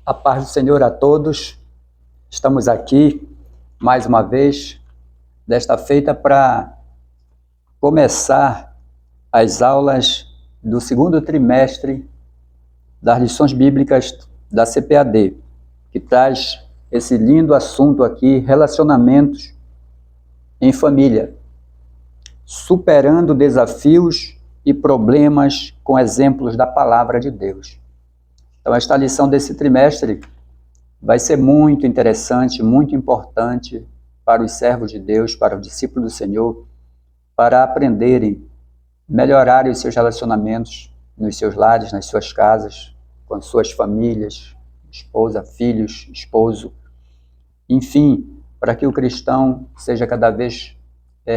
A paz do Senhor a todos. Estamos aqui mais uma vez, desta feita, para começar as aulas do segundo trimestre das lições bíblicas da CPAD, que traz esse lindo assunto aqui, relacionamentos em família, superando desafios e problemas com exemplos da palavra de Deus. Então, esta lição desse trimestre vai ser muito interessante, muito importante para os servos de Deus, para os discípulos do Senhor, para aprenderem, melhorarem os seus relacionamentos nos seus lares, nas suas casas, com as suas famílias, esposa, filhos, esposo, enfim, para que o cristão seja cada vez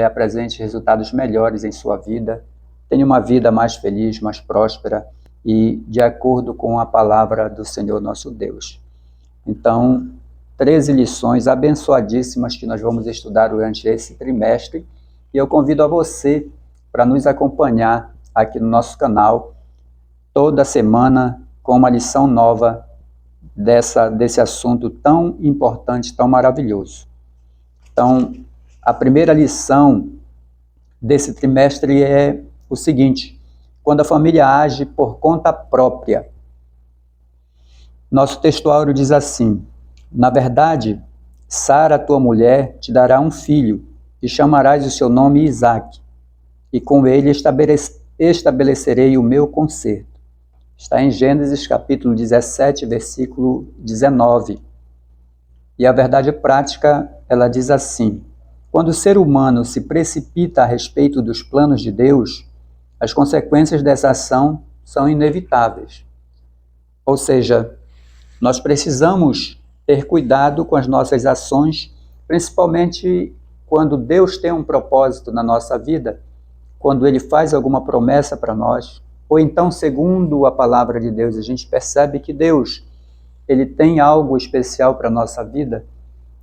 apresente resultados melhores em sua vida, tenha uma vida mais feliz, mais próspera e de acordo com a palavra do Senhor nosso Deus. Então, 13 lições abençoadíssimas que nós vamos estudar durante esse trimestre, e eu convido a você para nos acompanhar aqui no nosso canal toda semana com uma lição nova desse assunto tão importante, tão maravilhoso. Então, a primeira lição desse trimestre é o seguinte: quando a família age por conta própria. Nosso textuário diz assim: na verdade, Sara, tua mulher, te dará um filho, e chamarás o seu nome Isaque, e com ele estabelecerei o meu concerto. Está em Gênesis capítulo 17, versículo 19. E a verdade prática, ela diz assim: quando o ser humano se precipita a respeito dos planos de Deus, as consequências dessa ação são inevitáveis. Ou seja, nós precisamos ter cuidado com as nossas ações, principalmente quando Deus tem um propósito na nossa vida, quando Ele faz alguma promessa para nós, ou então, segundo a palavra de Deus, a gente percebe que Deus, Ele tem algo especial para a nossa vida.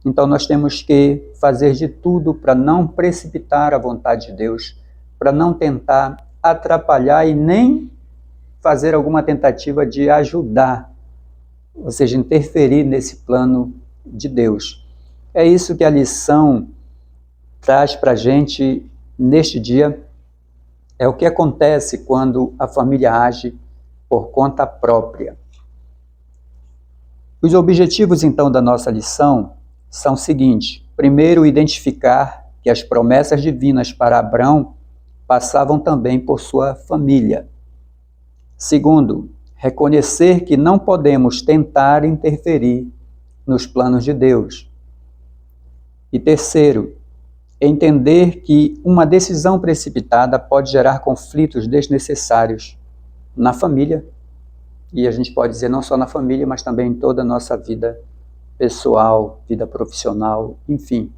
Então nós temos que fazer de tudo para não precipitar a vontade de Deus, para não tentar atrapalhar e nem fazer alguma tentativa de ajudar, ou seja, interferir nesse plano de Deus. É isso que a lição traz para a gente neste dia. É o que acontece quando a família age por conta própria. Os objetivos, então, da nossa lição são os seguintes: primeiro, identificar que as promessas divinas para Abraão passavam também por sua família. Segundo, reconhecer que não podemos tentar interferir nos planos de Deus. E terceiro, entender que uma decisão precipitada pode gerar conflitos desnecessários na família, e a gente pode dizer não só na família, mas também em toda a nossa vida pessoal, vida profissional, enfim.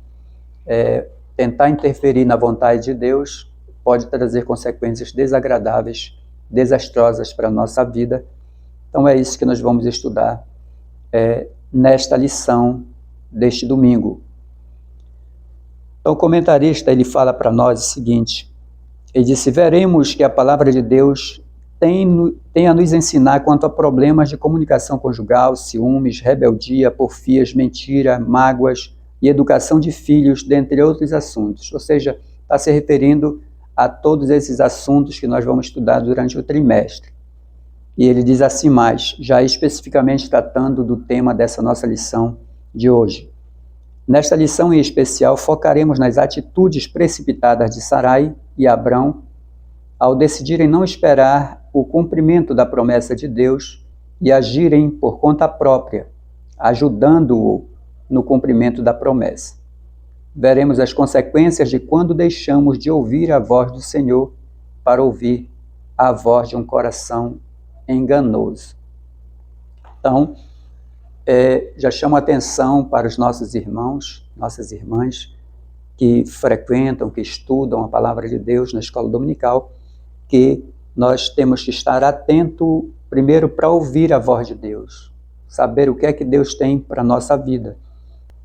Tentar interferir na vontade de Deus pode trazer consequências desagradáveis, desastrosas para a nossa vida. Então é isso que nós vamos estudar nesta lição deste domingo. Então o comentarista ele fala para nós o seguinte: ele disse: veremos que a palavra de Deus tem a nos ensinar quanto a problemas de comunicação conjugal, ciúmes, rebeldia, porfias, mentira, mágoas e educação de filhos, dentre outros assuntos. Ou seja, está se referindo a todos esses assuntos que nós vamos estudar durante o trimestre. E ele diz assim mais, já especificamente tratando do tema dessa nossa lição de hoje. Nesta lição em especial, focaremos nas atitudes precipitadas de Sarai e Abrão ao decidirem não esperar o cumprimento da promessa de Deus e agirem por conta própria, ajudando-o no cumprimento da promessa. Veremos as consequências de quando deixamos de ouvir a voz do Senhor para ouvir a voz de um coração enganoso. Então, já chamo a atenção para os nossos irmãos, nossas irmãs, que frequentam, que estudam a palavra de Deus na escola dominical, que nós temos que estar atento primeiro para ouvir a voz de Deus, saber o que é que Deus tem para a nossa vida.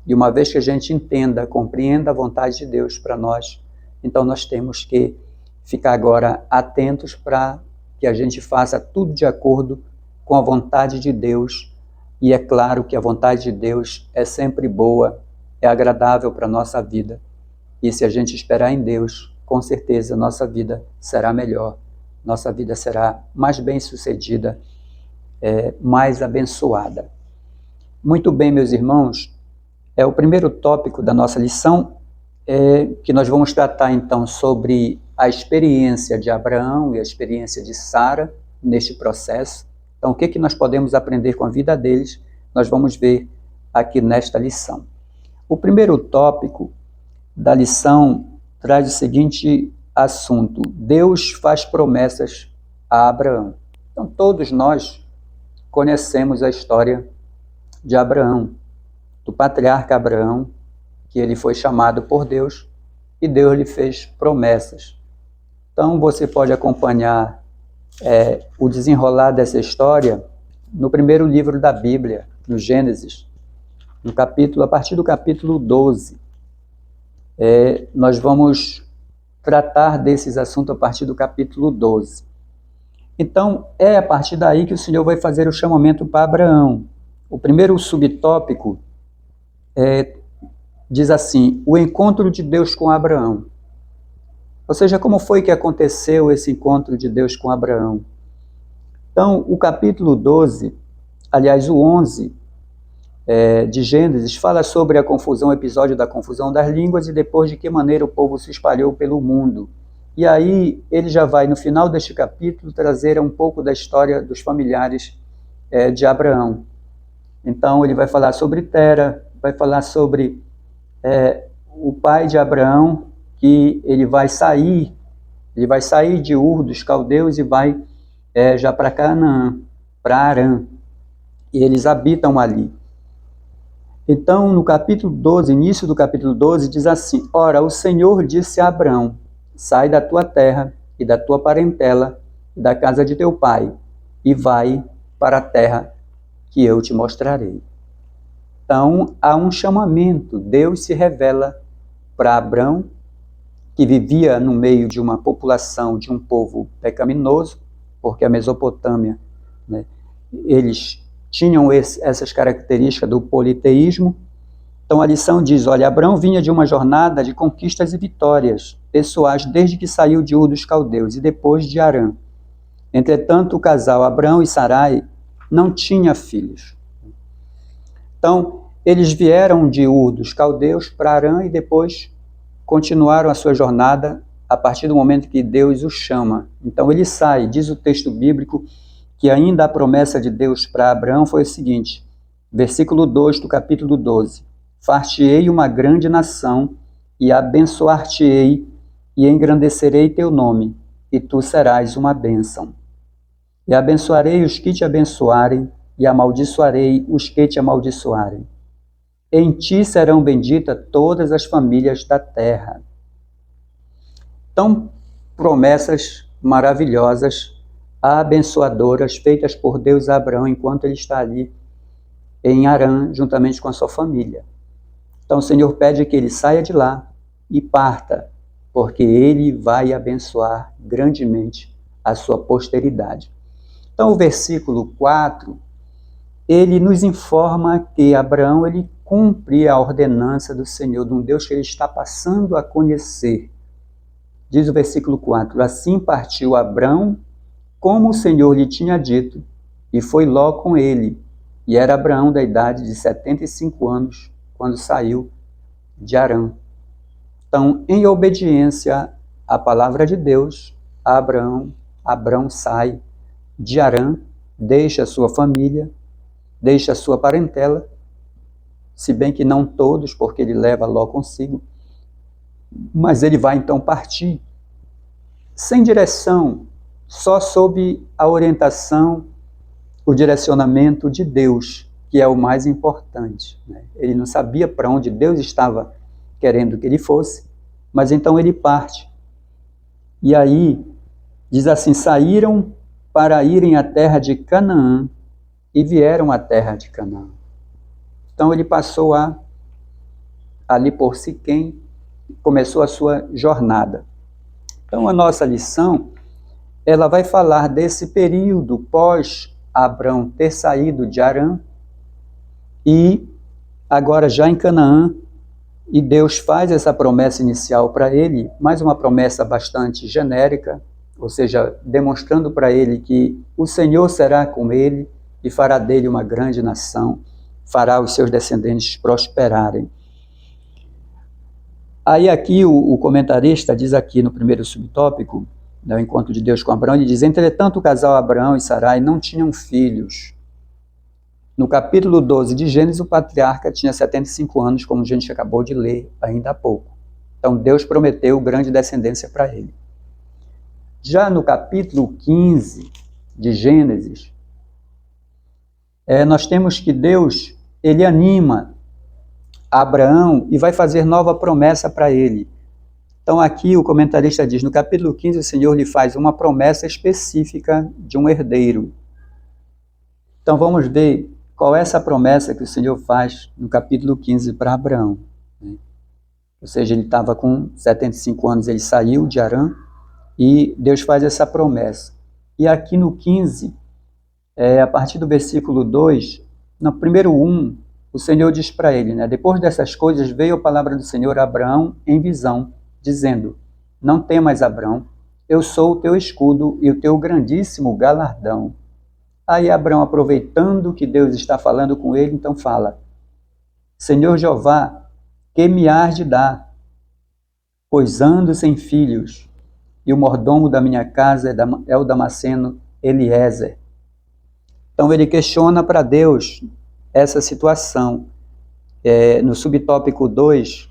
E uma vez que a gente entenda, compreenda a vontade de Deus para nós, então nós temos que ficar agora atentos para que a gente faça tudo de acordo com a vontade de Deus E é claro que a vontade de Deus é sempre boa, é agradável para a nossa vida. E se a gente esperar em Deus, com certeza nossa vida será melhor, nossa vida será mais bem-sucedida, mais abençoada. Muito bem, meus irmãos, o primeiro tópico da nossa lição que nós vamos tratar então sobre a experiência de Abraão e a experiência de Sara neste processo. Então, o que nós podemos aprender com a vida deles, nós vamos ver aqui nesta lição. O primeiro tópico da lição traz o seguinte assunto: Deus faz promessas a Abraão. Então, todos nós conhecemos a história de Abraão, do patriarca Abraão, que ele foi chamado por Deus e Deus lhe fez promessas. Então, você pode acompanhar o desenrolar dessa história no primeiro livro da Bíblia, no Gênesis, a partir do capítulo 12. Nós vamos tratar desses assuntos a partir do capítulo 12. Então, a partir daí que o Senhor vai fazer o chamamento para Abraão. O primeiro subtópico diz assim: o encontro de Deus com Abraão. Ou seja, como foi que aconteceu esse encontro de Deus com Abraão? Então, o capítulo 12, aliás, o 11 de Gênesis, fala sobre a confusão, o episódio da confusão das línguas e depois de que maneira o povo se espalhou pelo mundo. E aí ele já vai, no final deste capítulo, trazer um pouco da história dos familiares de Abraão. Então, ele vai falar sobre Tera, vai falar sobre o pai de Abraão, que ele vai sair de Ur dos caldeus e vai já para Canaã, para Harã, e eles habitam ali. Então, no capítulo 12, início do capítulo 12, diz assim: ora, o Senhor disse a Abraão: sai da tua terra e da tua parentela e da casa de teu pai, e vai para a terra que eu te mostrarei. Então, há um chamamento. Deus se revela para Abraão, que vivia no meio de uma população, de um povo pecaminoso, porque a Mesopotâmia, eles tinham essas características do politeísmo. Então a lição diz: olha, Abraão vinha de uma jornada de conquistas e vitórias pessoais desde que saiu de Ur dos caldeus e depois de Harã. Entretanto, o casal Abraão e Sarai não tinha filhos. Então, eles vieram de Ur dos caldeus para Harã e depois continuaram a sua jornada a partir do momento que Deus o chama. Então ele sai, diz o texto bíblico, que ainda a promessa de Deus para Abraão foi o seguinte, versículo 2 do capítulo 12: far-te-ei uma grande nação, e abençoar-te-ei, e engrandecerei teu nome, e tu serás uma bênção. E abençoarei os que te abençoarem, e amaldiçoarei os que te amaldiçoarem. Em ti serão benditas todas as famílias da terra. Então, promessas maravilhosas, abençoadoras, feitas por Deus a Abraão enquanto ele está ali em Harã, juntamente com a sua família. Então, o Senhor pede que ele saia de lá e parta, porque ele vai abençoar grandemente a sua posteridade. Então, o versículo 4, ele nos informa que Abraão, ele cumpre a ordenança do Senhor, de um Deus que ele está passando a conhecer. Diz o versículo 4, assim partiu Abraão, como o Senhor lhe tinha dito, e foi Ló com ele. E era Abraão da idade de 75 anos, quando saiu de Harã. Então, em obediência à palavra de Deus, Abraão sai de Harã, deixa a sua família, deixa a sua parentela, se bem que não todos, porque ele leva Ló consigo, mas ele vai então partir, sem direção, só sob a orientação, o direcionamento de Deus, que é o mais importante. Ele não sabia para onde Deus estava querendo que ele fosse, mas então ele parte. E aí, diz assim, saíram para irem à terra de Canaã e vieram à terra de Canaã. Então ele passou ali por Siquém, começou a sua jornada. Então a nossa lição, ela vai falar desse período pós Abraão ter saído de Harã, E agora já em Canaã, e Deus faz essa promessa inicial para ele, mais uma promessa bastante genérica, ou seja, demonstrando para ele que o Senhor será com ele e fará dele uma grande nação, fará os seus descendentes prosperarem. Aí aqui o comentarista diz aqui no primeiro subtópico, no encontro de Deus com Abraão, ele diz: entretanto o casal Abraão e Sarai não tinham filhos. No capítulo 12 de Gênesis, o patriarca tinha 75 anos, como a gente acabou de ler ainda há pouco. Então Deus prometeu grande descendência para ele. Já no capítulo 15 de Gênesis, nós temos que Deus, ele anima Abraão e vai fazer nova promessa para ele. Então aqui o comentarista diz, no capítulo 15 o Senhor lhe faz uma promessa específica de um herdeiro. Então vamos ver qual é essa promessa que o Senhor faz no capítulo 15 para Abraão. Ou seja, ele estava com 75 anos, ele saiu de Harã e Deus faz essa promessa. E aqui no 15, a partir do versículo 2, no primeiro 1, o Senhor diz para ele, depois dessas coisas veio a palavra do Senhor a Abraão em visão, dizendo, não temas, Abraão, eu sou o teu escudo e o teu grandíssimo galardão. Aí Abraão, aproveitando que Deus está falando com ele, então fala, Senhor Jeová, que me hás de dar? Pois ando sem filhos, e o mordomo da minha casa é o Damasceno Eliezer. Então ele questiona para Deus essa situação. No subtópico 2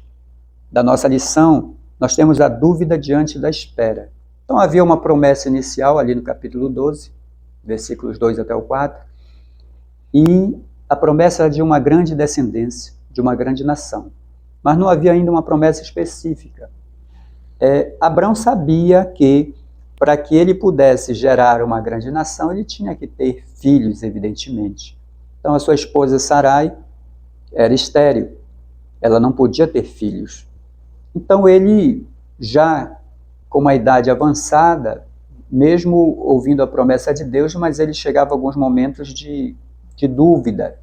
da nossa lição, nós temos a dúvida diante da espera. Então havia uma promessa inicial ali no capítulo 12, versículos 2 até o 4, e a promessa era de uma grande descendência, de uma grande nação. Mas não havia ainda uma promessa específica. Abraão sabia que, para que ele pudesse gerar uma grande nação, ele tinha que ter filhos, evidentemente. Então a sua esposa Sarai era estéril, ela não podia ter filhos. Então ele, já com uma idade avançada, mesmo ouvindo a promessa de Deus, mas ele chegava a alguns momentos de dúvida.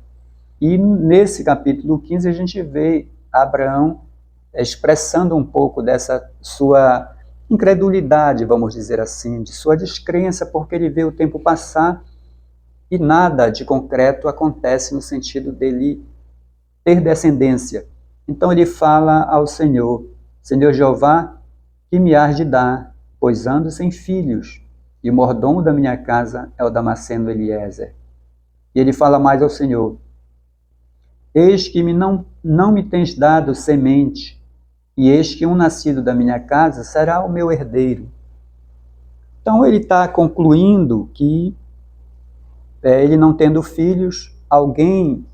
E nesse capítulo 15 a gente vê Abraão expressando um pouco dessa sua incredulidade, vamos dizer assim, de sua descrença, porque ele vê o tempo passar e nada de concreto acontece no sentido dele ter descendência. Então ele fala ao Senhor, Senhor Jeová, que me hás de dar, pois ando sem filhos, e o mordomo da minha casa é o Damasceno Eliezer. E ele fala mais ao Senhor, eis que não me tens dado semente, e eis que um nascido da minha casa será o meu herdeiro. Então ele está concluindo que ele não tendo filhos, alguém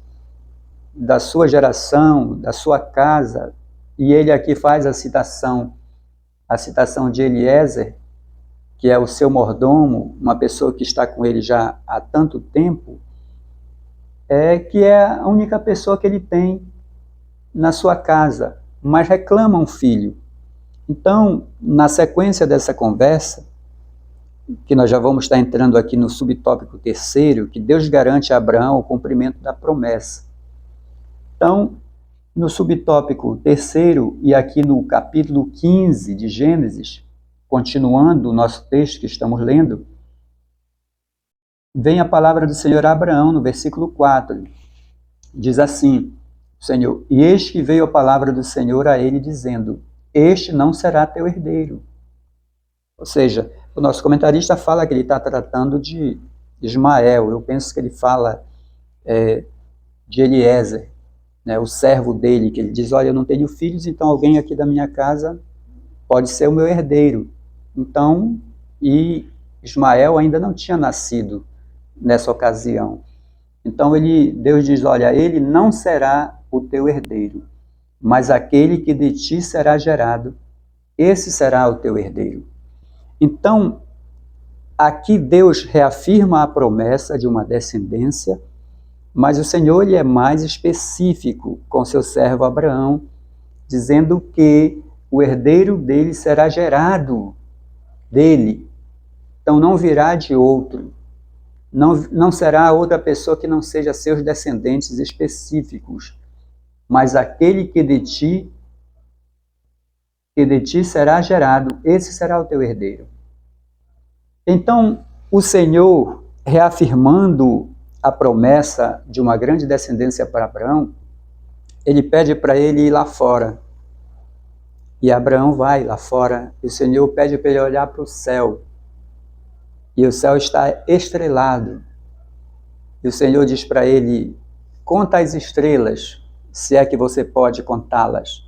da sua geração, da sua casa, e ele aqui faz a citação de Eliezer, que é o seu mordomo, uma pessoa que está com ele já há tanto tempo, que é a única pessoa que ele tem na sua casa, mas reclama um filho. Então, na sequência dessa conversa, que nós já vamos estar entrando aqui no subtópico 3, que Deus garante a Abraão o cumprimento da promessa. Então, no subtópico 3 e aqui no capítulo 15 de Gênesis, continuando o nosso texto que estamos lendo, vem a palavra do Senhor a Abraão, no versículo 4. Diz assim, Senhor, e eis que veio a palavra do Senhor a ele, dizendo, este não será teu herdeiro. Ou seja, o nosso comentarista fala que ele está tratando de Ismael, eu penso que ele fala de Eliezer, o servo dele, que ele diz, olha, eu não tenho filhos, então alguém aqui da minha casa pode ser o meu herdeiro. Então, e Ismael ainda não tinha nascido nessa ocasião. Então Deus diz, olha, ele não será o teu herdeiro, mas aquele que de ti será gerado, esse será o teu herdeiro. Então, aqui Deus reafirma a promessa de uma descendência, mas o Senhor ele é mais específico com seu servo Abraão, dizendo que o herdeiro dele será gerado dele, então não virá de outro. não será outra pessoa que não seja seus descendentes específicos, mas aquele que de ti será gerado, esse será o teu herdeiro. Então, o Senhor, reafirmando a promessa de uma grande descendência para Abraão, ele pede para ele ir lá fora. E Abraão vai lá fora, e o Senhor pede para ele olhar para o céu. E o céu está estrelado. E o Senhor diz para ele: conta as estrelas, se é que você pode contá-las.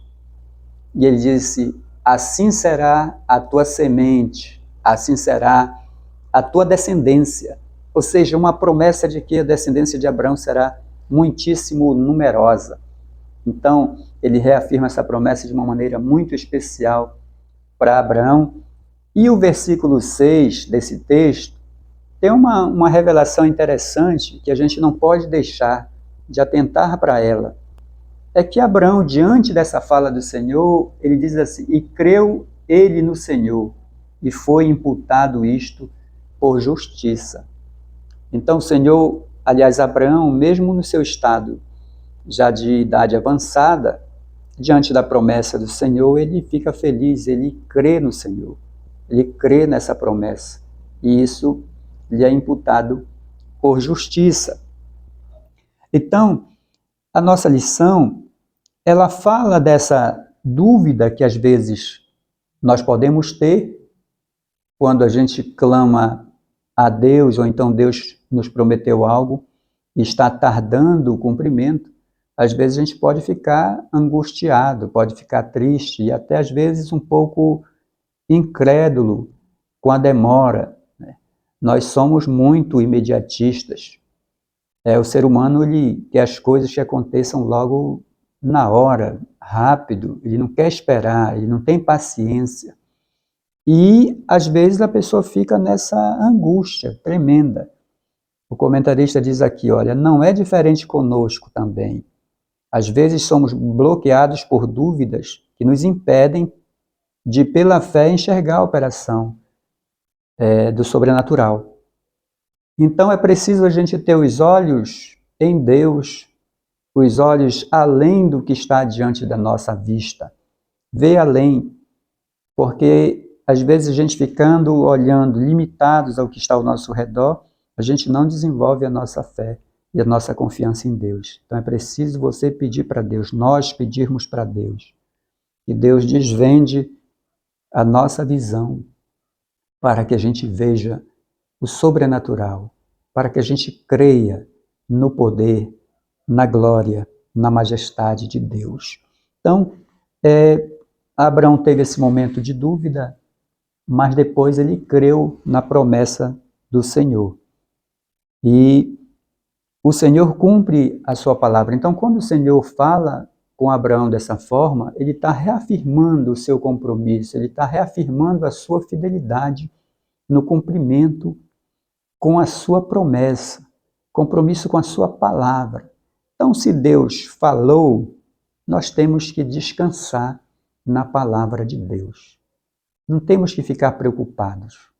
E ele disse: assim será a tua semente, assim será a tua descendência. Ou seja, uma promessa de que a descendência de Abraão será muitíssimo numerosa. Então, ele reafirma essa promessa de uma maneira muito especial para Abraão. E o versículo 6 desse texto tem uma revelação interessante que a gente não pode deixar de atentar para ela. É que Abraão, diante dessa fala do Senhor, ele diz assim: e creu ele no Senhor, e foi imputado isto por justiça. Então o Senhor, aliás, Abraão, mesmo no seu estado já de idade avançada, diante da promessa do Senhor, ele fica feliz, ele crê no Senhor, ele crê nessa promessa, e isso lhe é imputado por justiça. Então, a nossa lição, ela fala dessa dúvida que às vezes nós podemos ter quando a gente clama a Deus, ou então Deus nos prometeu algo e está tardando o cumprimento. Às vezes a gente pode ficar angustiado, pode ficar triste e até às vezes um pouco incrédulo com a demora. Nós somos muito imediatistas. O ser humano ele quer as coisas que aconteçam logo na hora, rápido, ele não quer esperar, ele não tem paciência. E às vezes a pessoa fica nessa angústia tremenda. O comentarista diz aqui, olha, não é diferente conosco também. Às vezes somos bloqueados por dúvidas que nos impedem de, pela fé, enxergar a operação do sobrenatural. Então é preciso a gente ter os olhos em Deus, os olhos além do que está diante da nossa vista. Ver além, porque às vezes a gente ficando olhando limitados ao que está ao nosso redor, a gente não desenvolve a nossa fé e a nossa confiança em Deus. Então é preciso você pedir para Deus, nós pedirmos para Deus, que Deus desvende a nossa visão para que a gente veja o sobrenatural, para que a gente creia no poder, na glória, na majestade de Deus. Então, Abraão teve esse momento de dúvida, mas depois ele creu na promessa do Senhor. E o Senhor cumpre a sua palavra. Então, quando o Senhor fala com Abraão dessa forma, ele está reafirmando o seu compromisso, ele está reafirmando a sua fidelidade no cumprimento com a sua promessa, compromisso com a sua palavra. Então, se Deus falou, nós temos que descansar na palavra de Deus. Não temos que ficar preocupados.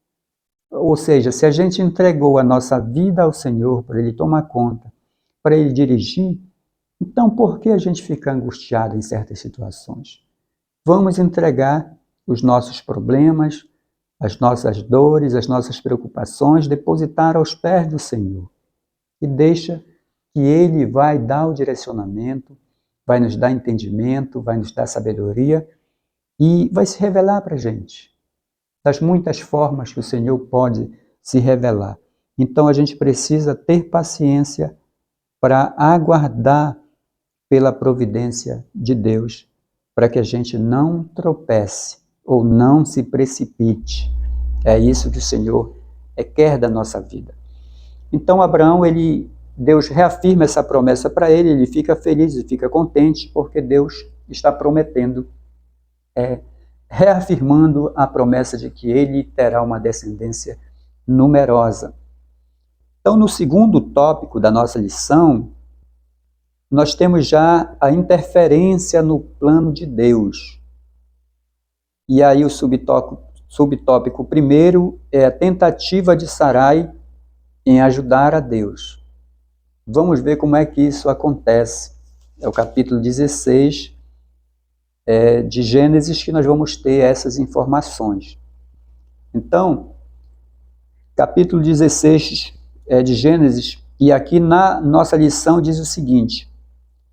Ou seja, se a gente entregou a nossa vida ao Senhor para Ele tomar conta, para Ele dirigir, então por que a gente fica angustiado em certas situações? Vamos entregar os nossos problemas, as nossas dores, as nossas preocupações, depositar aos pés do Senhor. E deixa que Ele vai dar o direcionamento, vai nos dar entendimento, vai nos dar sabedoria e vai se revelar para a gente, das muitas formas que o Senhor pode se revelar. Então a gente precisa ter paciência para aguardar pela providência de Deus, para que a gente não tropece ou não se precipite. É isso que o Senhor quer da nossa vida. Então Abraão, Deus reafirma essa promessa para ele fica feliz e fica contente, porque Deus está prometendo, reafirmando a promessa de que ele terá uma descendência numerosa. Então, no segundo tópico da nossa lição, nós temos já a interferência no plano de Deus. E aí o subtópico primeiro é a tentativa de Sarai em ajudar a Deus. Vamos ver como é que isso acontece. É o capítulo 16 de Gênesis que nós vamos ter essas informações. Então, capítulo 16 de Gênesis, e aqui na nossa lição diz o seguinte: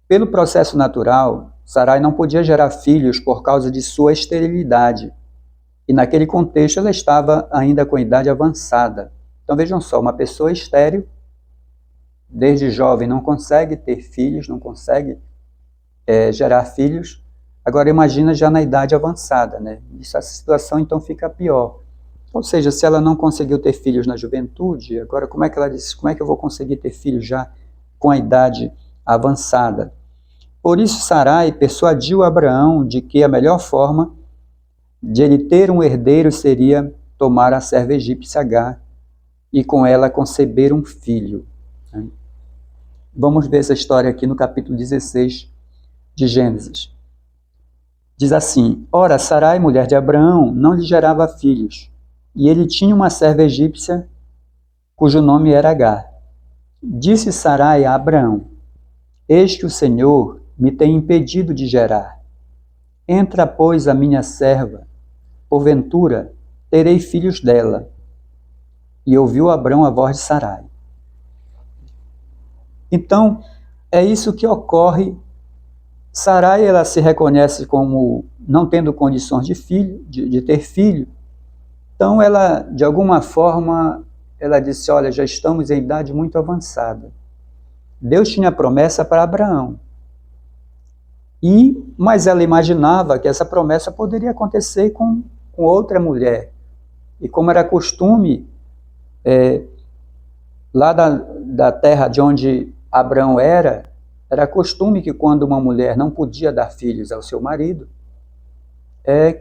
pelo processo natural, Sarai não podia gerar filhos por causa de sua esterilidade. E naquele contexto ela estava ainda com idade avançada. Então vejam só, uma pessoa estéril, desde jovem, não consegue ter filhos, não consegue gerar filhos. Agora imagina já na idade avançada, né? Essa situação então fica pior. Ou seja, se ela não conseguiu ter filhos na juventude, agora como é que ela disse, como é que eu vou conseguir ter filhos já com a idade avançada? Por isso Sarai persuadiu Abraão de que a melhor forma de ele ter um herdeiro seria tomar a serva egípcia Agar e com ela conceber um filho. Vamos ver essa história aqui no capítulo 16 de Gênesis. Diz assim: ora, Sarai, mulher de Abraão, não lhe gerava filhos, e ele tinha uma serva egípcia cujo nome era Agar. Disse Sarai a Abraão: eis que o Senhor me tem impedido de gerar. Entra, pois, a minha serva, porventura terei filhos dela. E ouviu Abraão a voz de Sarai. Então, é isso que ocorre. Sarai, ela se reconhece como não tendo condições de ter filho. Então, ela, de alguma forma, ela disse, olha, já estamos em idade muito avançada. Deus tinha promessa para Abraão. Mas ela imaginava que essa promessa poderia acontecer com outra mulher. E como era costume, lá da terra de onde Abraão era costume que quando uma mulher não podia dar filhos ao seu marido,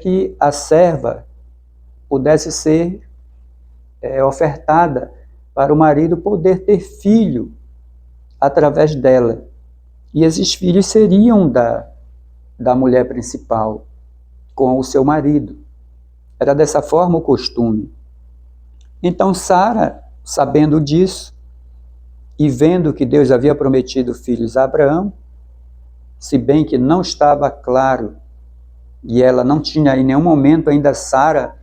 que a serva pudesse ser ofertada para o marido poder ter filho através dela. E esses filhos seriam da mulher principal com o seu marido. Era dessa forma o costume. Então Sara, sabendo disso, e vendo que Deus havia prometido filhos a Abraão, se bem que não estava claro, e ela não tinha em nenhum momento ainda Sara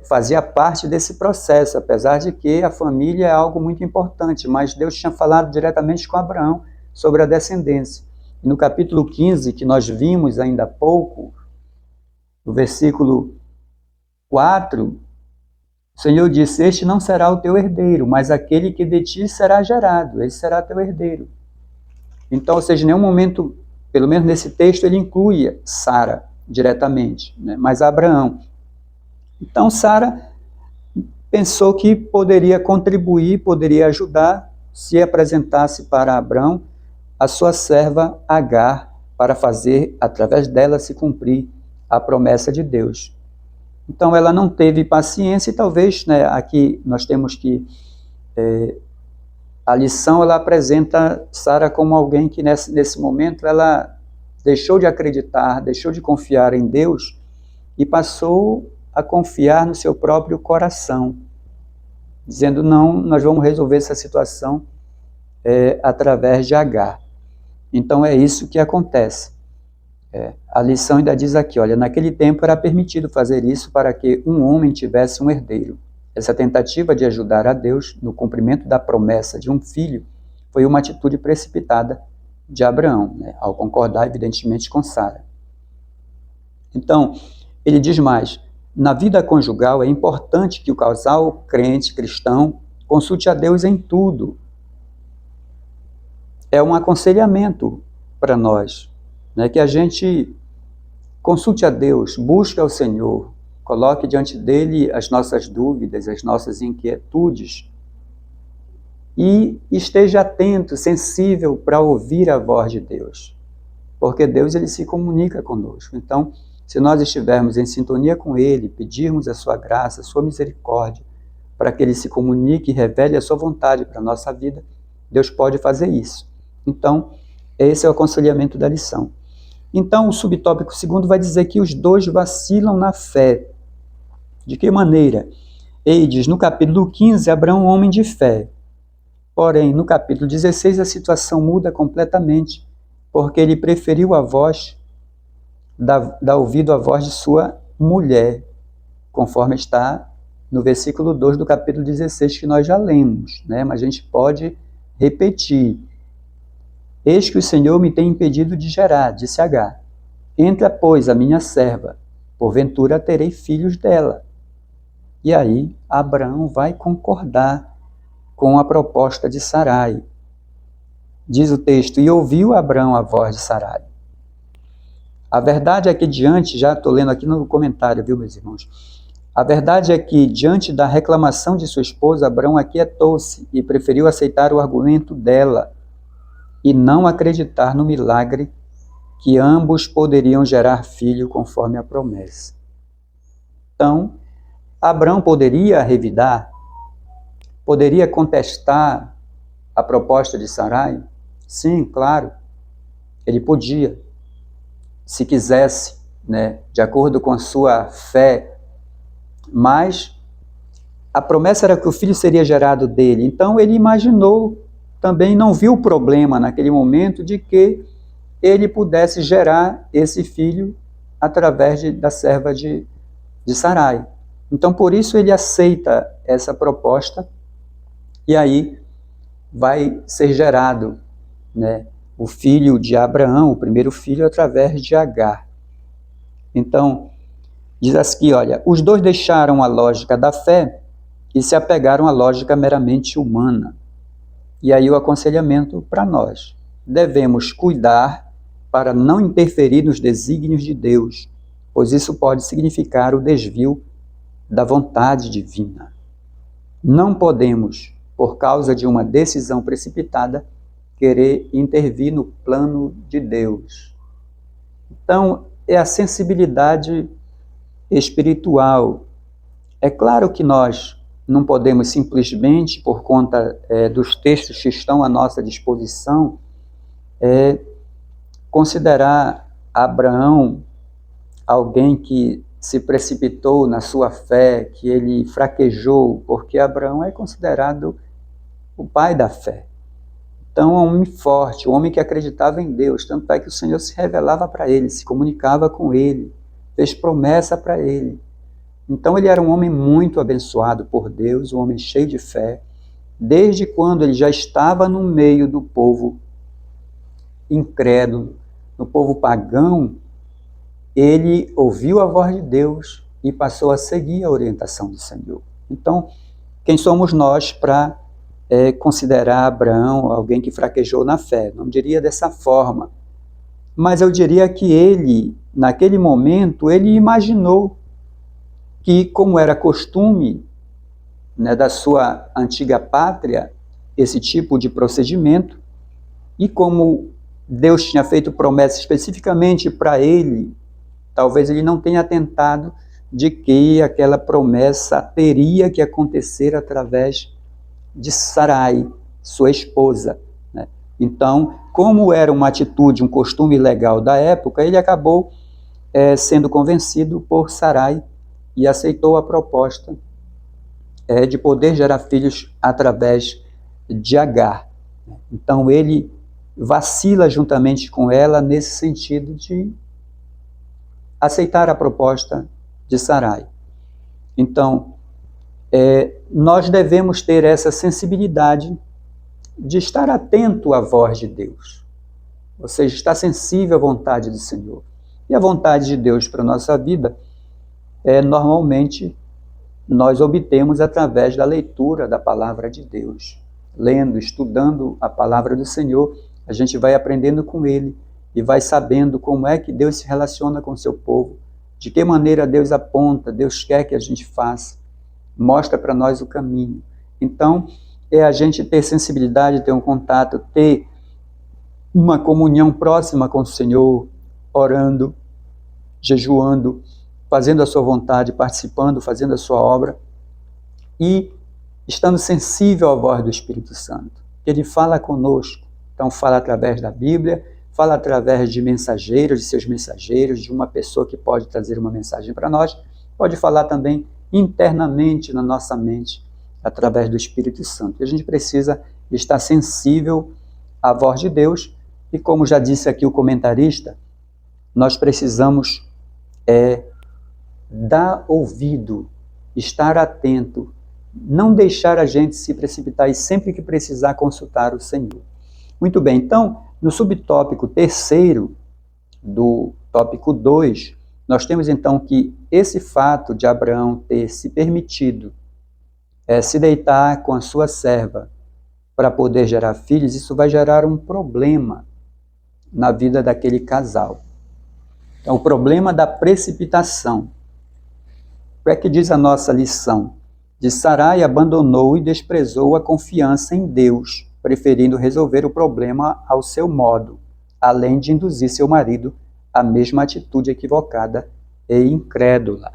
fazia parte desse processo, apesar de que a família é algo muito importante, mas Deus tinha falado diretamente com Abraão sobre a descendência. E no capítulo 15, que nós vimos ainda há pouco, no versículo 4, o Senhor disse, este não será o teu herdeiro, mas aquele que de ti será gerado, esse será teu herdeiro. Então, ou seja, em nenhum momento, pelo menos nesse texto, ele inclui Sara diretamente, né? Mas Abraão. Então, Sara pensou que poderia contribuir, poderia ajudar, se apresentasse para Abraão a sua serva Agar, para fazer, através dela, se cumprir a promessa de Deus. Então ela não teve paciência e talvez, né, aqui nós temos que, a lição ela apresenta Sara como alguém que nesse momento ela deixou de acreditar, deixou de confiar em Deus e passou a confiar no seu próprio coração, dizendo não, nós vamos resolver essa situação através de Agar. Então é isso que acontece. A lição ainda diz aqui, olha, naquele tempo era permitido fazer isso para que um homem tivesse um herdeiro. Essa tentativa de ajudar a Deus no cumprimento da promessa de um filho foi uma atitude precipitada de Abraão, né, ao concordar evidentemente com Sara. Então, ele diz mais, na vida conjugal é importante que o casal crente cristão consulte a Deus em tudo. É um aconselhamento para nós, né, que a gente consulte a Deus, busque ao Senhor, coloque diante dele as nossas dúvidas, as nossas inquietudes e esteja atento, sensível para ouvir a voz de Deus, porque Deus ele se comunica conosco. Então, se nós estivermos em sintonia com ele, pedirmos a sua graça, a sua misericórdia, para que ele se comunique e revele a sua vontade para a nossa vida, Deus pode fazer isso. Então, esse é o aconselhamento da lição. Então, o subtópico segundo vai dizer que os dois vacilam na fé. De que maneira? E diz no capítulo 15, Abraão, homem de fé. Porém, no capítulo 16, a situação muda completamente, porque ele preferiu a voz, dar ouvido à voz de sua mulher, conforme está no versículo 2 do capítulo 16, que nós já lemos, né? Mas a gente pode repetir. Eis que o Senhor me tem impedido de gerar, disse Agar. Entra, pois, a minha serva, porventura terei filhos dela. E aí, Abraão vai concordar com a proposta de Sarai. Diz o texto, e ouviu Abraão a voz de Sarai. A verdade é que diante, já estou lendo aqui no comentário, viu, meus irmãos? A verdade é que, diante da reclamação de sua esposa, Abraão aquietou-se e preferiu aceitar o argumento dela e não acreditar no milagre que ambos poderiam gerar filho conforme a promessa. Então, Abraão poderia revidar, poderia contestar a proposta de Sarai? Sim, claro, ele podia, se quisesse, né, de acordo com a sua fé, mas a promessa era que o filho seria gerado dele, então ele imaginou, também não viu o problema naquele momento de que ele pudesse gerar esse filho através da serva de Sarai. Então, por isso ele aceita essa proposta e aí vai ser gerado, né, o filho de Abraão, o primeiro filho, através de Agar. Então, diz aqui, olha, os dois deixaram a lógica da fé e se apegaram à lógica meramente humana. E aí o aconselhamento para nós. Devemos cuidar para não interferir nos desígnios de Deus, pois isso pode significar o desvio da vontade divina. Não podemos, por causa de uma decisão precipitada, querer intervir no plano de Deus. Então, é a sensibilidade espiritual. É claro que nós não podemos simplesmente, por conta dos textos que estão à nossa disposição, considerar Abraão alguém que se precipitou na sua fé, que ele fraquejou, porque Abraão é considerado o pai da fé. Então, um homem forte, um homem que acreditava em Deus, tanto é que o Senhor se revelava para ele, se comunicava com ele, fez promessa para ele. Então, ele era um homem muito abençoado por Deus, um homem cheio de fé, desde quando ele já estava no meio do povo incrédulo, no povo pagão, ele ouviu a voz de Deus e passou a seguir a orientação do Senhor. Então, quem somos nós para considerar Abraão alguém que fraquejou na fé? Não diria dessa forma, mas eu diria que ele, naquele momento, ele imaginou que, como era costume, né, da sua antiga pátria, esse tipo de procedimento, e como Deus tinha feito promessa especificamente para ele, talvez ele não tenha atentado de que aquela promessa teria que acontecer através de Sarai, sua esposa, né? Então, como era uma atitude, um costume legal da época, ele acabou sendo convencido por Sarai e aceitou a proposta de poder gerar filhos através de Agar. Então, ele vacila juntamente com ela nesse sentido de aceitar a proposta de Sarai. Então, nós devemos ter essa sensibilidade de estar atento à voz de Deus, ou seja, estar sensível à vontade do Senhor. E a vontade de Deus para a nossa vida, normalmente, nós obtemos através da leitura da palavra de Deus. Lendo, estudando a palavra do Senhor, a gente vai aprendendo com Ele e vai sabendo como é que Deus se relaciona com o seu povo, de que maneira Deus aponta, Deus quer que a gente faça, mostra para nós o caminho. Então, é a gente ter sensibilidade, ter um contato, ter uma comunhão próxima com o Senhor, orando, jejuando, fazendo a sua vontade, participando, fazendo a sua obra e estando sensível à voz do Espírito Santo. Ele fala conosco, então fala através da Bíblia, fala através de mensageiros, de seus mensageiros, de uma pessoa que pode trazer uma mensagem para nós, pode falar também internamente na nossa mente, através do Espírito Santo. E a gente precisa estar sensível à voz de Deus, e como já disse aqui o comentarista, nós precisamos dar ouvido, estar atento, não deixar a gente se precipitar e sempre que precisar consultar o Senhor. Muito bem, então, no subtópico terceiro do tópico 2, nós temos então que esse fato de Abraão ter se permitido se deitar com a sua serva para poder gerar filhos, isso vai gerar um problema na vida daquele casal. Então, o problema da precipitação. O que é que diz a nossa lição? De Sarai abandonou e desprezou a confiança em Deus, preferindo resolver o problema ao seu modo, além de induzir seu marido à mesma atitude equivocada e incrédula.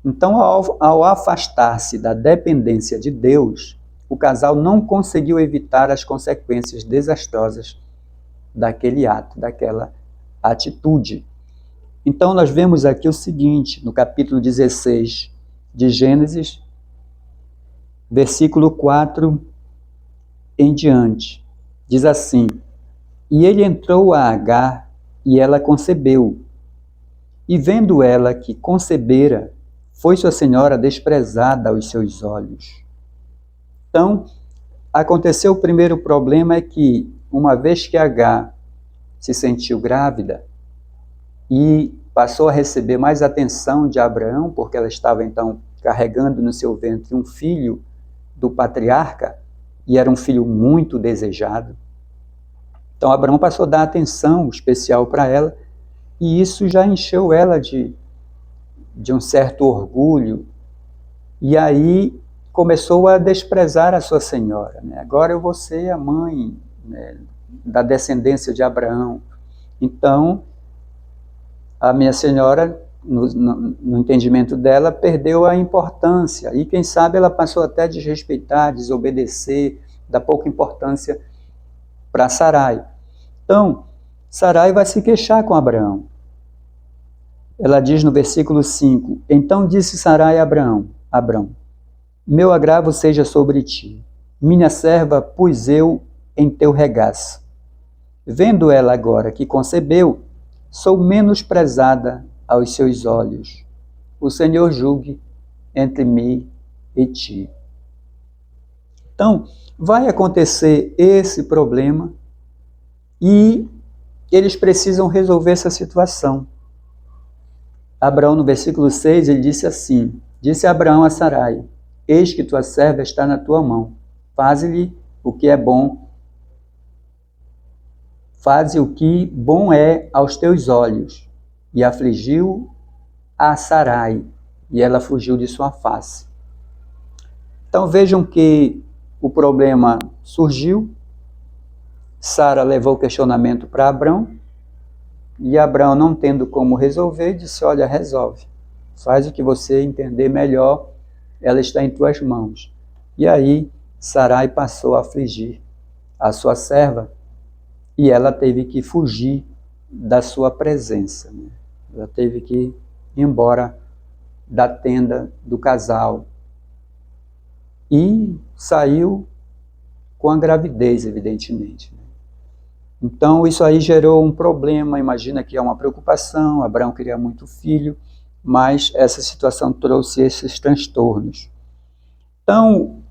Então, ao afastar-se da dependência de Deus, o casal não conseguiu evitar as consequências desastrosas daquele ato, daquela atitude. Então, nós vemos aqui o seguinte, no capítulo 16 de Gênesis, versículo 4 em diante, diz assim: E ele entrou a Agar, e ela concebeu. E vendo ela que concebera, foi sua senhora desprezada aos seus olhos. Então, aconteceu o primeiro problema, é que, uma vez que Agar se sentiu grávida e passou a receber mais atenção de Abraão, porque ela estava então carregando no seu ventre um filho do patriarca, e era um filho muito desejado. Então Abraão passou a dar atenção especial para ela, e isso já encheu ela de um certo orgulho, e aí começou a desprezar a sua senhora. Agora eu vou ser a mãe da descendência de Abraão. Então, a minha senhora, no entendimento dela, perdeu a importância. E quem sabe ela passou até a desrespeitar, desobedecer, dar pouca importância para Sarai. Então, Sarai vai se queixar com Abraão. Ela diz no versículo 5, Então disse Sarai a Abrão, meu agravo seja sobre ti, minha serva pus eu em teu regaço. Vendo ela agora que concebeu, sou menosprezada aos seus olhos. O Senhor julgue entre mim e ti. Então, vai acontecer esse problema e eles precisam resolver essa situação. Abraão, no versículo 6, ele disse assim, disse Abraão a Sarai, eis que tua serva está na tua mão, faze-lhe o que é bom, faze o que bom é aos teus olhos. E afligiu a Sarai, e ela fugiu de sua face. Então vejam que o problema surgiu, Sara levou o questionamento para Abrão, e Abrão, não tendo como resolver, disse, olha, resolve, faz o que você entender melhor, ela está em tuas mãos. E aí Sarai passou a afligir a sua serva, e ela teve que fugir da sua presença. Ela teve que ir embora da tenda do casal. E saiu com a gravidez, evidentemente. Então, isso aí gerou um problema. Imagina que é uma preocupação. Abraão queria muito filho, mas essa situação trouxe esses transtornos. Então,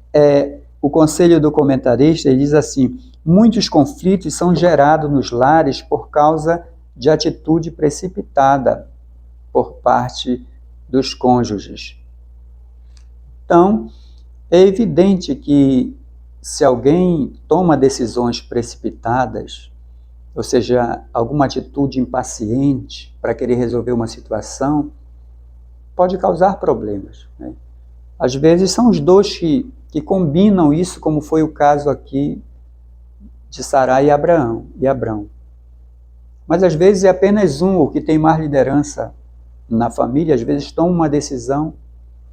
o conselho do comentarista ele diz assim, muitos conflitos são gerados nos lares por causa de atitude precipitada por parte dos cônjuges. Então, é evidente que se alguém toma decisões precipitadas, ou seja, alguma atitude impaciente para querer resolver uma situação, pode causar problemas. Às vezes são os dois que combinam isso, como foi o caso aqui de Sarai e Abrão. Mas às vezes é apenas um, o que tem mais liderança na família, às vezes toma uma decisão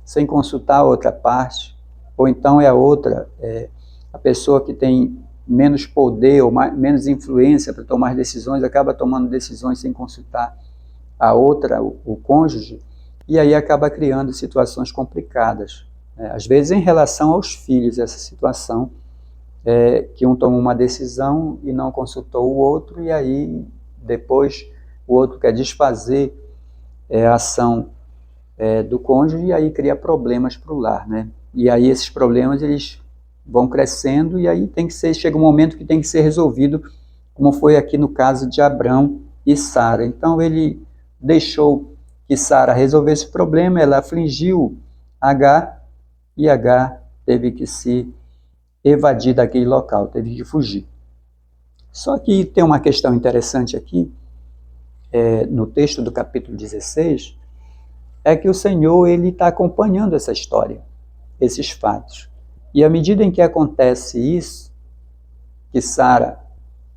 sem consultar a outra parte, ou então é a outra, a pessoa que tem menos poder ou menos influência para tomar decisões, acaba tomando decisões sem consultar a outra, o cônjuge, e aí acaba criando situações complicadas. Às vezes em relação aos filhos, essa situação, que um toma uma decisão e não consultou o outro, e aí depois o outro quer desfazer a ação do cônjuge, e aí cria problemas para o lar, né? E aí esses problemas eles vão crescendo, e aí chega um momento que tem que ser resolvido, como foi aqui no caso de Abrão e Sara. Então ele deixou que Sara resolvesse o problema, ela afligiu Agar, e Agar teve que se evadir daquele local, teve que fugir. Só que tem uma questão interessante aqui, no texto do capítulo 16, é que o Senhor está acompanhando essa história, esses fatos. E à medida em que acontece isso, que Sara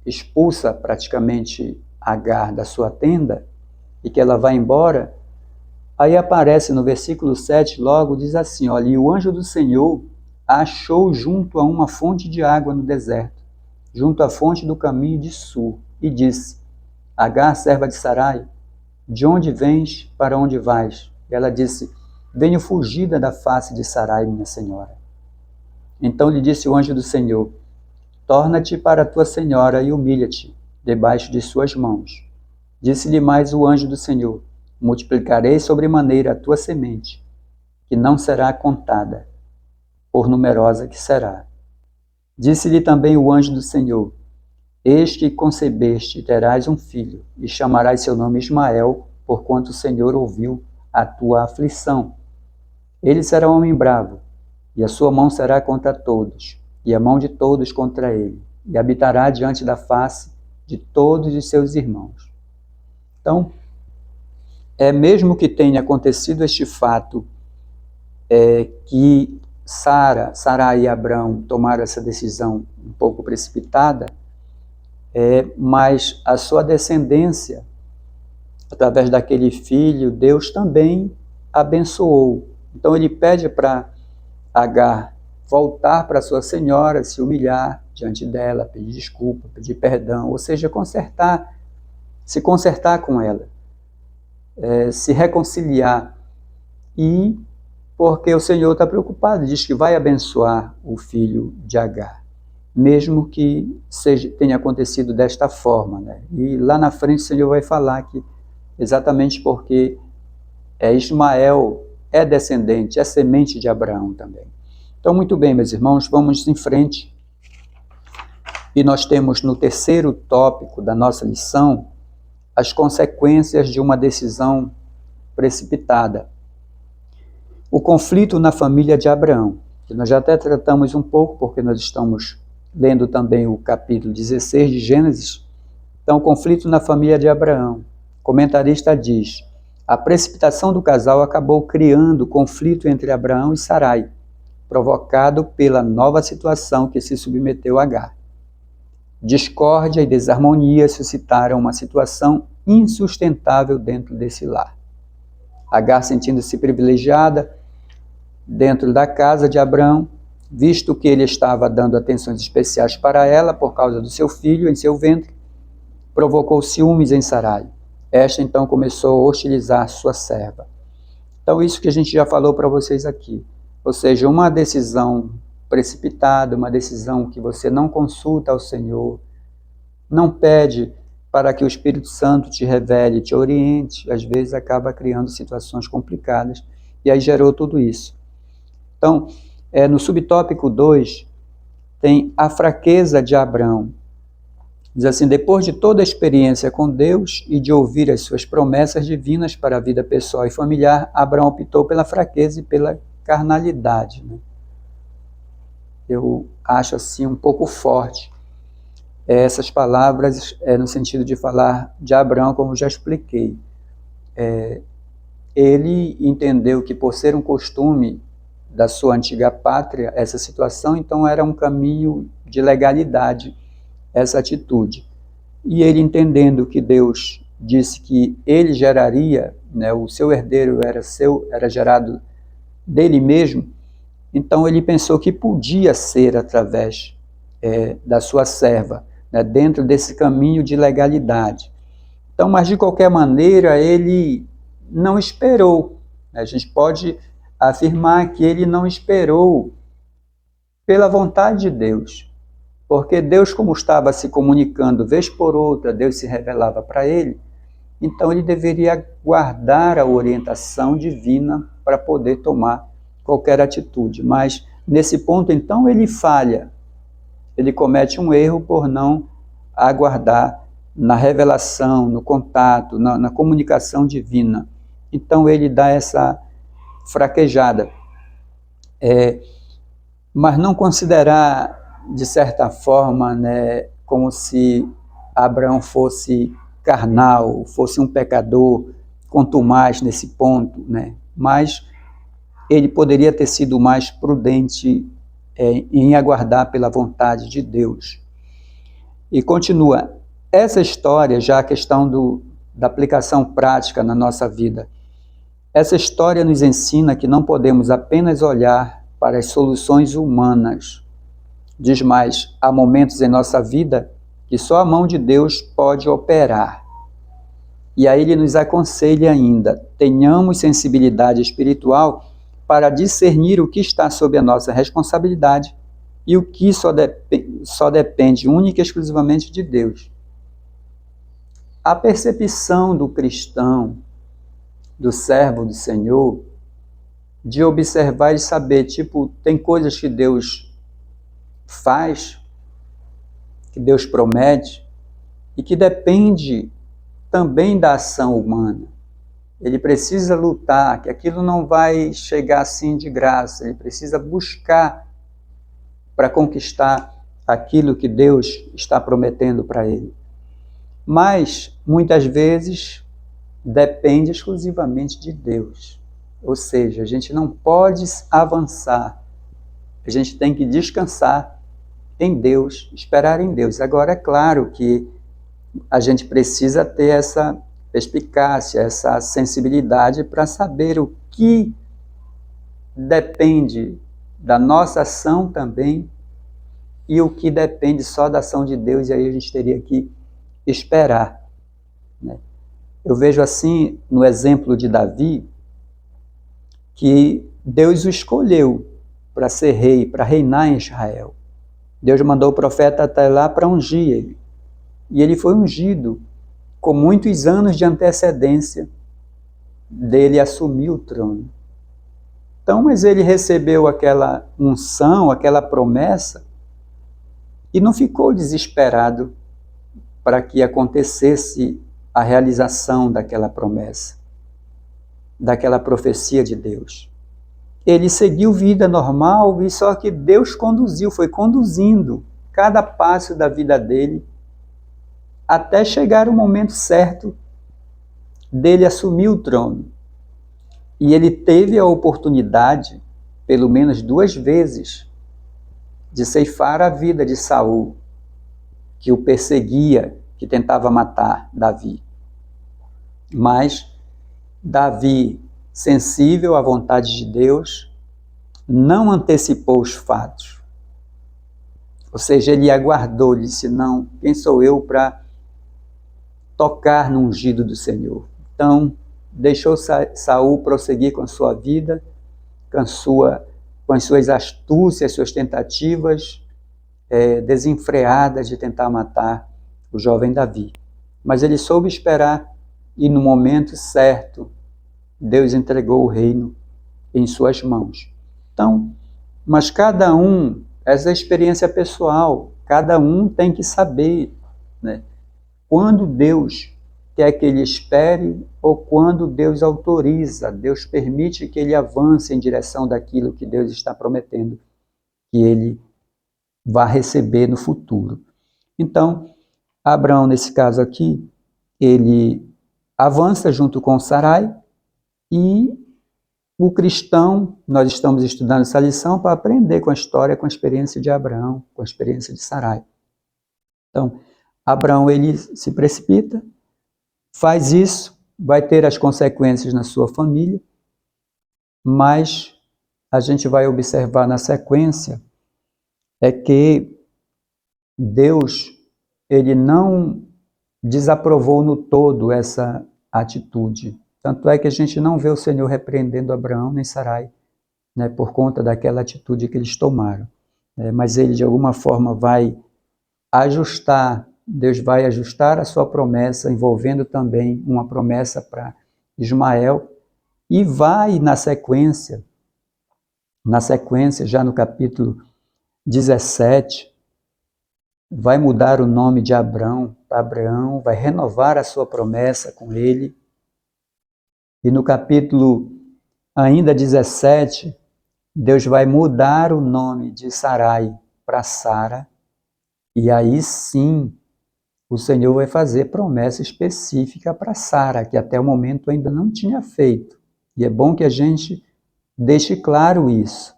expulsa praticamente Agar da sua tenda, e que ela vai embora, aí aparece no versículo 7, logo diz assim, olha, e o anjo do Senhor a achou junto a uma fonte de água no deserto, junto à fonte do caminho de Sul, e disse, Agar, serva de Sarai, de onde vens, para onde vais? E ela disse, venho fugida da face de Sarai, minha senhora. Então lhe disse o anjo do Senhor, torna-te para a tua senhora e humilha-te debaixo de suas mãos. Disse-lhe mais o anjo do Senhor, multiplicarei sobremaneira a tua semente, que não será contada, por numerosa que será. Disse-lhe também o anjo do Senhor, eis que concebeste, terás um filho, e chamarás seu nome Ismael, porquanto o Senhor ouviu a tua aflição. Ele será um homem bravo, e a sua mão será contra todos, e a mão de todos contra ele, e habitará diante da face de todos os seus irmãos. Então, mesmo que tenha acontecido este fato, que Sara e Abrão tomaram essa decisão um pouco precipitada, mas a sua descendência, através daquele filho, Deus também abençoou. Então ele pede para Agar voltar para sua senhora, se humilhar diante dela, pedir desculpa, pedir perdão, ou seja, se consertar com ela, se reconciliar, e porque o Senhor está preocupado, diz que vai abençoar o filho de Agar, mesmo que tenha acontecido desta forma, né? E lá na frente o Senhor vai falar que exatamente porque Ismael é descendente, é semente de Abraão também. Então, muito bem, meus irmãos, vamos em frente. E nós temos no terceiro tópico da nossa lição as consequências de uma decisão precipitada. O conflito na família de Abraão, que nós já até tratamos um pouco, porque nós estamos lendo também o capítulo 16 de Gênesis. Então, o conflito na família de Abraão. O comentarista diz, a precipitação do casal acabou criando conflito entre Abraão e Sarai, provocado pela nova situação que se submeteu a Agar. Discórdia e desarmonia suscitaram uma situação insustentável dentro desse lar. Agar, sentindo-se privilegiada dentro da casa de Abrão, visto que ele estava dando atenções especiais para ela por causa do seu filho em seu ventre, provocou ciúmes em Sarai. Esta então começou a hostilizar sua serva. Então isso que a gente já falou para vocês aqui, ou seja, uma decisão precipitada, uma decisão que você não consulta ao Senhor, não pede para que o Espírito Santo te revele, te oriente, às vezes acaba criando situações complicadas, e aí gerou tudo isso. Então, no subtópico 2, tem a fraqueza de Abrão. Diz assim, depois de toda a experiência com Deus e de ouvir as suas promessas divinas para a vida pessoal e familiar, Abrão optou pela fraqueza e pela carnalidade, né? Eu acho assim um pouco forte essas palavras no sentido de falar de Abrão, como já expliquei. Ele entendeu que por ser um costume da sua antiga pátria, essa situação, então era um caminho de legalidade, essa atitude. E ele entendendo que Deus disse que ele geraria, né, o seu herdeiro era gerado dele mesmo, então ele pensou que podia ser através da sua serva, né, dentro desse caminho de legalidade. Então, mas de qualquer maneira, ele não esperou A gente pode afirmar que ele não esperou pela vontade de Deus, porque Deus, como estava se comunicando vez por outra, Deus se revelava para ele, então ele deveria guardar a orientação divina para poder tomar qualquer atitude. Mas nesse ponto, então, ele falha, ele comete um erro por não aguardar na revelação, no contato, na comunicação divina. Então ele dá essa fraquejada. Mas não considerar, de certa forma, né, como se Abraão fosse carnal, fosse um pecador, contumaz nesse ponto, né? Mas ele poderia ter sido mais prudente em aguardar pela vontade de Deus. E continua, essa história, já a questão da aplicação prática na nossa vida, essa história nos ensina que não podemos apenas olhar para as soluções humanas. Diz mais, há momentos em nossa vida que só a mão de Deus pode operar. E aí ele nos aconselha ainda, tenhamos sensibilidade espiritual para discernir o que está sob a nossa responsabilidade e o que só depende única e exclusivamente de Deus. A percepção do cristão, do servo do Senhor, de observar e saber, tipo, tem coisas que Deus faz, que Deus promete, e que depende também da ação humana. Ele precisa lutar, que aquilo não vai chegar assim de graça, ele precisa buscar para conquistar aquilo que Deus está prometendo para ele. Mas, muitas vezes, depende exclusivamente de Deus. Ou seja, a gente não pode avançar, a gente tem que descansar em Deus, esperar em Deus. Agora, é claro que a gente precisa ter essa perspicácia, essa sensibilidade para saber o que depende da nossa ação também e o que depende só da ação de Deus, e aí a gente teria que esperar, né? Eu vejo assim, no exemplo de Davi, que Deus o escolheu para ser rei, para reinar em Israel. Deus mandou o profeta até lá para ungir ele. E ele foi ungido com muitos anos de antecedência dele assumir o trono. Então, mas ele recebeu aquela unção, aquela promessa, e não ficou desesperado para que acontecesse a realização daquela promessa, daquela profecia de Deus. Ele seguiu vida normal, e só que Deus conduziu, foi conduzindo cada passo da vida dele até chegar o momento certo dele assumir o trono. E ele teve a oportunidade, pelo menos 2 vezes, de ceifar a vida de Saul, que o perseguia, que tentava matar Davi. Mas Davi, sensível à vontade de Deus, não antecipou os fatos. Ou seja, ele aguardou, disse, não, quem sou eu para tocar no ungido do Senhor? Então, deixou Saul prosseguir com a sua vida, com as suas astúcias, suas tentativas desenfreadas de tentar matar o jovem Davi. Mas ele soube esperar, e no momento certo, Deus entregou o reino em suas mãos. Então, mas cada um, essa é a experiência pessoal, cada um tem que saber, né, quando Deus quer que ele espere ou quando Deus autoriza, Deus permite que ele avance em direção daquilo que Deus está prometendo que ele vai receber no futuro. Então, Abraão, nesse caso aqui, ele avança junto com Sarai, e o cristão, nós estamos estudando essa lição para aprender com a história, com a experiência de Abraão, com a experiência de Sarai. Então, Abraão, ele se precipita, faz isso, vai ter as consequências na sua família, mas a gente vai observar na sequência que Deus, ele não desaprovou no todo essa atitude. Tanto é que a gente não vê o Senhor repreendendo Abraão nem Sarai, né, por conta daquela atitude que eles tomaram. Mas ele, de alguma forma, Deus vai ajustar a sua promessa, envolvendo também uma promessa para Ismael, e vai, na sequência, já no capítulo 17, vai mudar o nome de Abrão para Abraão, vai renovar a sua promessa com ele. E no capítulo ainda 17, Deus vai mudar o nome de Sarai para Sara, e aí sim o Senhor vai fazer promessa específica para Sara, que até o momento ainda não tinha feito. E é bom que a gente deixe claro isso.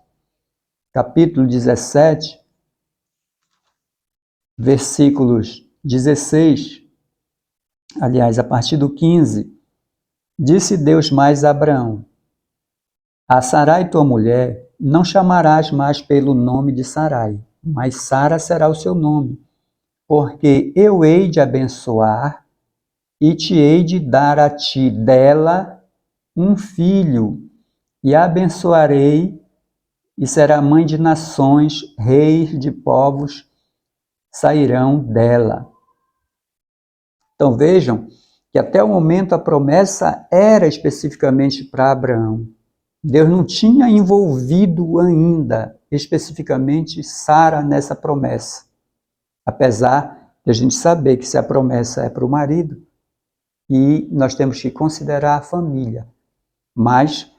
Capítulo 17, versículos 16, aliás, a partir do 15, disse Deus mais a Abraão: a Sarai, tua mulher, não chamarás mais pelo nome de Sarai, mas Sara será o seu nome, porque eu hei de abençoar e te hei de dar a ti dela um filho, e a abençoarei, e será mãe de nações, reis de povos sairão dela. Então vejam que até o momento a promessa era especificamente para Abraão. Deus não tinha envolvido ainda especificamente Sara nessa promessa. Apesar de a gente saber que se a promessa é para o marido, e nós temos que considerar a família. Mas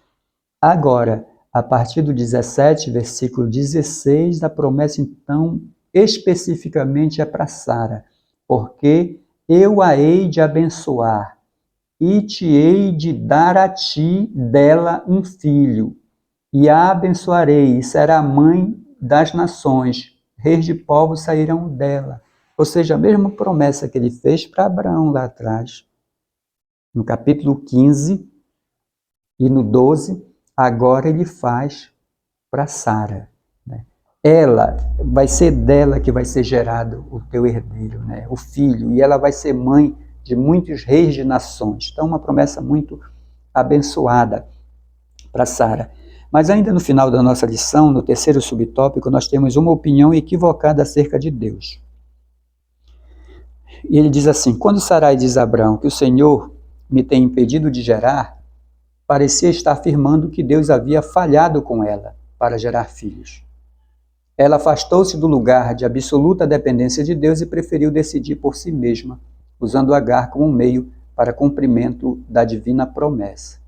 agora, a partir do 17, versículo 16, a promessa então especificamente é para Sara, porque eu a hei de abençoar e te hei de dar a ti dela um filho, e a abençoarei, e será mãe das nações, reis de povos sairão dela. Ou seja, a mesma promessa que ele fez para Abraão lá atrás, no capítulo 15 e no 12, agora ele faz para Sara. Ela, vai ser dela que vai ser gerado o teu herdeiro, né? O filho, e ela vai ser mãe de muitos reis de nações. Então, uma promessa muito abençoada para Sara. Mas ainda no final da nossa lição, no terceiro subtópico, nós temos uma opinião equivocada acerca de Deus. E ele diz assim: quando Sarai diz a Abraão que o Senhor me tem impedido de gerar, parecia estar afirmando que Deus havia falhado com ela para gerar filhos. Ela afastou-se do lugar de absoluta dependência de Deus e preferiu decidir por si mesma, usando Agar como um meio para cumprimento da divina promessa.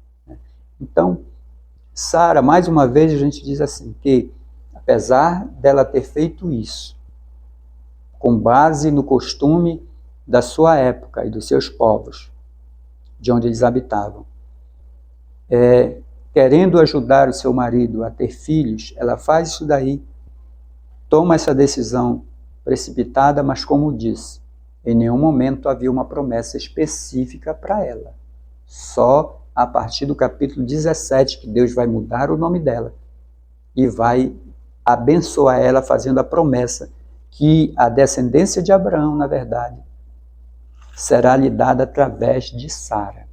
Então, Sara, mais uma vez, a gente diz assim, que apesar dela ter feito isso, com base no costume da sua época e dos seus povos, de onde eles habitavam, querendo ajudar o seu marido a ter filhos, ela faz isso daí, toma essa decisão precipitada, mas como disse, em nenhum momento havia uma promessa específica para ela. Só a partir do capítulo 17 que Deus vai mudar o nome dela e vai abençoar ela, fazendo a promessa que a descendência de Abraão, na verdade, será lhe dada através de Sara.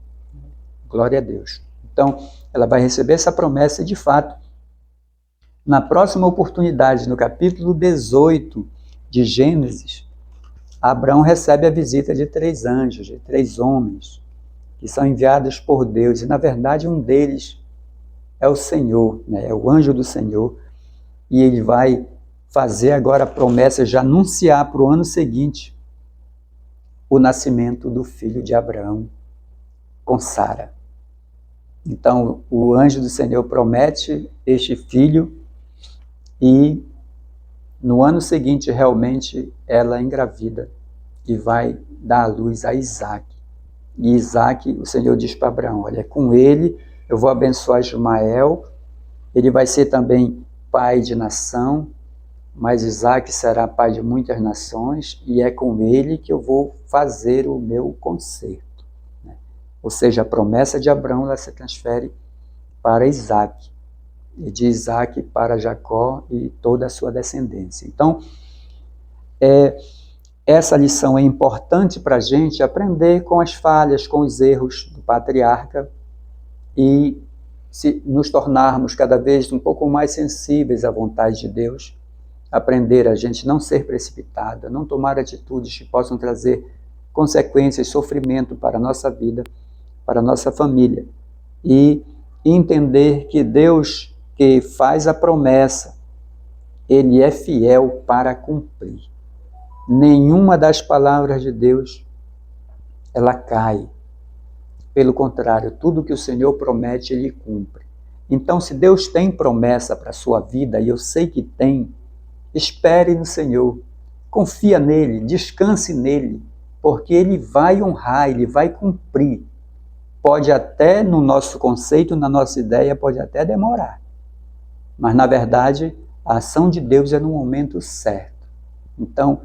Glória a Deus. Então, ela vai receber essa promessa e, de fato, na próxima oportunidade, no capítulo 18 de Gênesis, Abraão recebe a visita de 3 anjos, de 3 homens, que são enviados por Deus. E, na verdade, um deles é o Senhor, né? É o anjo do Senhor. E ele vai fazer agora a promessa, já anunciar para o ano seguinte o nascimento do filho de Abraão com Sara. Então, o anjo do Senhor promete este filho e no ano seguinte, realmente, ela engravida e vai dar à luz a Isaac. E Isaac, o Senhor diz para Abraão, olha, com ele eu vou abençoar Ismael, ele vai ser também pai de nação, mas Isaac será pai de muitas nações, e é com ele que eu vou fazer o meu concerto. Ou seja, a promessa de Abraão ela se transfere para Isaac, e de Isaac para Jacó e toda a sua descendência. Então, essa lição é importante para a gente aprender com as falhas, com os erros do patriarca, e se nos tornarmos cada vez um pouco mais sensíveis à vontade de Deus, aprender a gente não ser precipitado, não tomar atitudes que possam trazer consequências, sofrimento para a nossa vida, para a nossa família, e entender que Deus que faz a promessa, Ele é fiel para cumprir. Nenhuma das palavras de Deus, ela cai. Pelo contrário, tudo que o Senhor promete, Ele cumpre. Então, se Deus tem promessa para a sua vida, e eu sei que tem, espere no Senhor, confia nele, descanse nele, porque Ele vai honrar, Ele vai cumprir. Pode até, no nosso conceito, na nossa ideia, pode até demorar. Mas, na verdade, a ação de Deus é no momento certo. Então,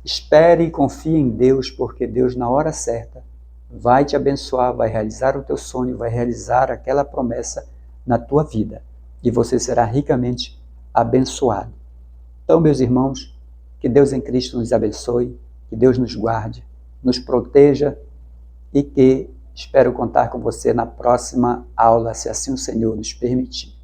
espere e confie em Deus, porque Deus, na hora certa, vai te abençoar, vai realizar o teu sonho, vai realizar aquela promessa na tua vida. E você será ricamente abençoado. Então, meus irmãos, que Deus em Cristo nos abençoe, que Deus nos guarde, nos proteja e que espero contar com você na próxima aula, se assim o Senhor nos permitir.